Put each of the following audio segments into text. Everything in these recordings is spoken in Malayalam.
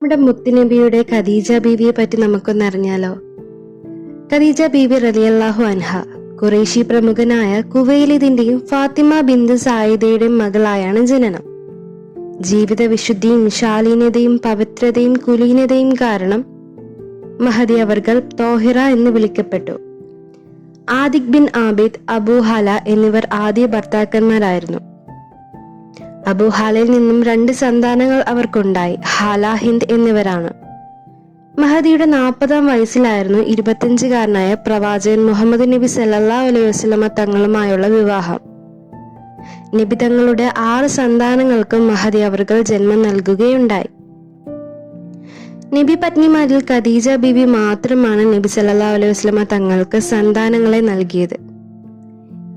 നമ്മുടെ മുത്തുനബിയുടെ ഖദീജ ബീവിയെ പറ്റി നമുക്കൊന്നറിഞ്ഞാലോ. ഖദീജ ബീവി റളിയല്ലാഹു അൻഹ ഖുറൈശി പ്രമുഖനായ കുവൈലിദിന്റെയും ഫാത്തിമ ബിന്ത് സായിദയുടെയും മകളായാണ് ജനനം. ജീവിത വിശുദ്ധിയും ശാലീനതയും പവിത്രതയും കുലീനതയും കാരണം മഹദി അവർകൾ തോഹിറ എന്ന് വിളിക്കപ്പെട്ടു. ആദിഖ് ബിൻ ആബിദ്, അബൂ ഹാല എന്നിവർ ആദ്യ ഭർത്താക്കന്മാരായിരുന്നു. അബൂ ഹാലയിൽ നിന്നും 2 സന്താനങ്ങൾ അവർക്കുണ്ടായി. ഹാല, ഹിന്ദ് എന്നിവരാണ്. മഹദിയുടെ 40-ാം വയസ്സിലായിരുന്നു 25-കാരനായ പ്രവാചകൻ മുഹമ്മദ് നബി സല്ലല്ലാഹു അലൈഹി വസല്ലമ തങ്ങളുമായുള്ള വിവാഹം. നബി തങ്ങളുടെ 6 സന്താനങ്ങൾക്ക് മഹദി അവർകൾ ജന്മം നൽകുകയുണ്ടായി. നബി പത്നിമാരിൽ ഖദീജ ബീവി മാത്രമാണ് നബി സല്ലല്ലാഹു അലൈഹി വസല്ലമ തങ്ങൾക്ക് സന്താനങ്ങളെ നൽകിയത്.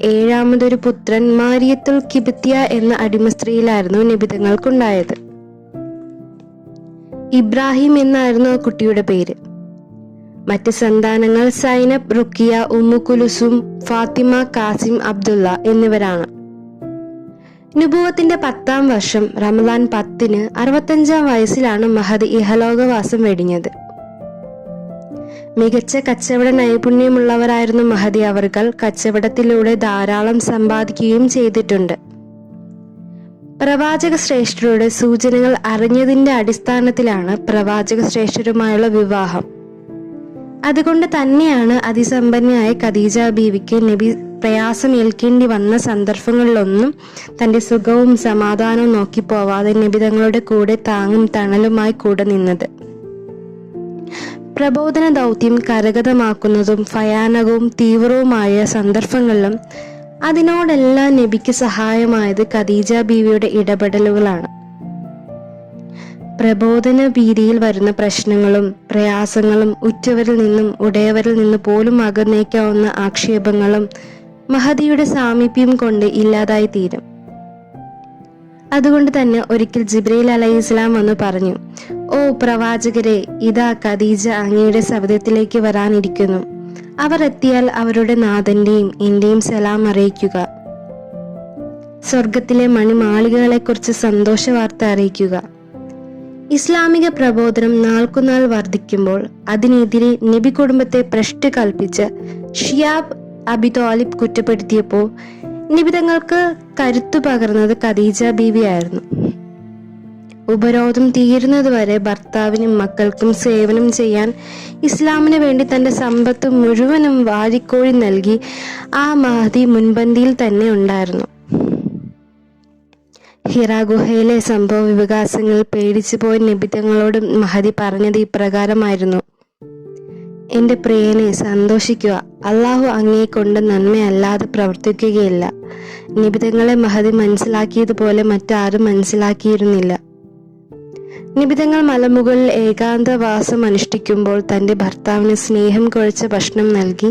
7-മതൊരു പുത്രൻ മാരിയത്തുൽ കിബ്തിയ എന്ന അടിമ സ്ത്രീയിലായിരുന്നു നബിതങ്ങൾക്കുണ്ടായത്. ഇബ്രാഹിം എന്നായിരുന്നു ആ കുട്ടിയുടെ പേര്. മറ്റ് സന്താനങ്ങൾ സൈനബ്, റുക്കിയ, ഉമ്മു കുലുസും, ഫാത്തിമ, കാസിം, അബ്ദുള്ള എന്നിവരാണ്. നുബുവത്തിന്റെ 10-ാം വർഷം റമദാൻ 10-ന് 65-ാം വയസ്സിലാണ് മഹദി ഇഹലോകവാസം വെടിഞ്ഞത്. മികച്ച കച്ചവട നൈപുണ്യമുള്ളവരായിരുന്നു മഹദി അവർകൾ. കച്ചവടത്തിലൂടെ ധാരാളം സമ്പാദിക്കുകയും ചെയ്തിട്ടുണ്ട്. പ്രവാചക ശ്രേഷ്ഠരുടെ സൂചനകൾ അറിഞ്ഞതിന്റെ അടിസ്ഥാനത്തിലാണ് പ്രവാചക ശ്രേഷ്ഠരുമായുള്ള വിവാഹം. അതുകൊണ്ട് തന്നെയാണ് അതിസമ്പന്നയായ ഖദീജ ബീവിക്ക് നബി പ്രയാസം ഏൽക്കേണ്ടി വന്ന സന്ദർഭങ്ങളിലൊന്നും തന്റെ സുഖവും സമാധാനവും നോക്കി പോവാതെ നബി തങ്ങളുടെ കൂടെ താങ്ങും തണലുമായി കൂടെ നിന്നത്. പ്രബോധന ദൗത്യം കരഗതമാക്കുന്നതും ഭയാനകവും തീവ്രവുമായ സന്ദർഭങ്ങളിലും അതിനോടെല്ലാം നബിക്ക് സഹായമായത് ഖദീജ ബീവിയുടെ ഇടപെടലുകളാണ്. പ്രബോധന ഭീതിയിൽ വരുന്ന പ്രശ്നങ്ങളും പ്രയാസങ്ങളും ഉറ്റവരിൽ നിന്നും ഉടയവരിൽ നിന്ന് പോലും അകന്നേക്കാവുന്ന ആക്ഷേപങ്ങളും മഹദിയുടെ സാമീപ്യം കൊണ്ട് ഇല്ലാതായി തീരും. അതുകൊണ്ട് തന്നെ ഒരിക്കൽ ജിബ്രീൽ അലൈഹിസ്സലാം വന്ന് പറഞ്ഞു, "ഓ പ്രവാചകരെ, ഇതാ ഖദീജ അങ്ങയുടെ സവിധത്തിലേക്ക് വരാനിരിക്കുന്നു. അവർ എത്തിയാൽ അവരുടെ നാഥന്റെയും എന്റെയും സലാം അറിയിക്കുക. സ്വർഗത്തിലെ മണിമാളികകളെ കുറിച്ച് സന്തോഷ വാർത്ത അറിയിക്കുക." ഇസ്ലാമിക പ്രബോധനം നാൾക്കുനാൾ വർദ്ധിക്കുമ്പോൾ അതിനെതിരെ നബി കുടുംബത്തെ ഭ്രഷ്ട് കൽപ്പിച്ച് ഷിയാബ് അബി ത്വാലിബ് കുറ്റപ്പെടുത്തിയപ്പോൾ നിബിതങ്ങൾക്ക് കരുത്തു പകർന്നത് ഖദീജ ബീവിയായിരുന്നു. ഉപരോധം തീരുന്നതുവരെ ഭർത്താവിനും മക്കൾക്കും സേവനം ചെയ്യാൻ ഇസ്ലാമിന് വേണ്ടി തന്റെ സമ്പത്ത് മുഴുവനും വാരിക്കോഴി നൽകി ആ മഹദി മുൻപന്തിയിൽ തന്നെ ഉണ്ടായിരുന്നു. ഹിറ ഗുഹയിലെ സംഭവ വികാസങ്ങളിൽ പേടിച്ചു പോയ നബിതങ്ങളോട് മഹദി പറഞ്ഞത് ഇപ്രകാരമായിരുന്നു: "എന്റെ പ്രിയനെ, സന്തോഷിക്കുക. അള്ളാഹു അങ്ങയെ കൊണ്ട് നന്മയല്ലാതെ പ്രവർത്തിക്കുകയില്ല." നിബിതങ്ങളെ മഹദി മനസ്സിലാക്കിയതുപോലെ മറ്റാരും മനസ്സിലാക്കിയിരുന്നില്ല. നിബിതങ്ങൾ മലമുകളിൽ ഏകാന്തവാസം അനുഷ്ഠിക്കുമ്പോൾ തന്റെ ഭർത്താവിന് സ്നേഹം കുഴച്ച ഭക്ഷണം നൽകി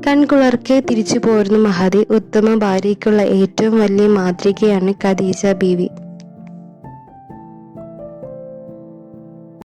കൺകുളർക്കെ തിരിച്ചു പോരുന്ന മഹദി ഉത്തമ ഭാര്യയ്ക്കുള്ള ഏറ്റവും വലിയ മാതൃകയാണ് ഖദീജ ബീവി.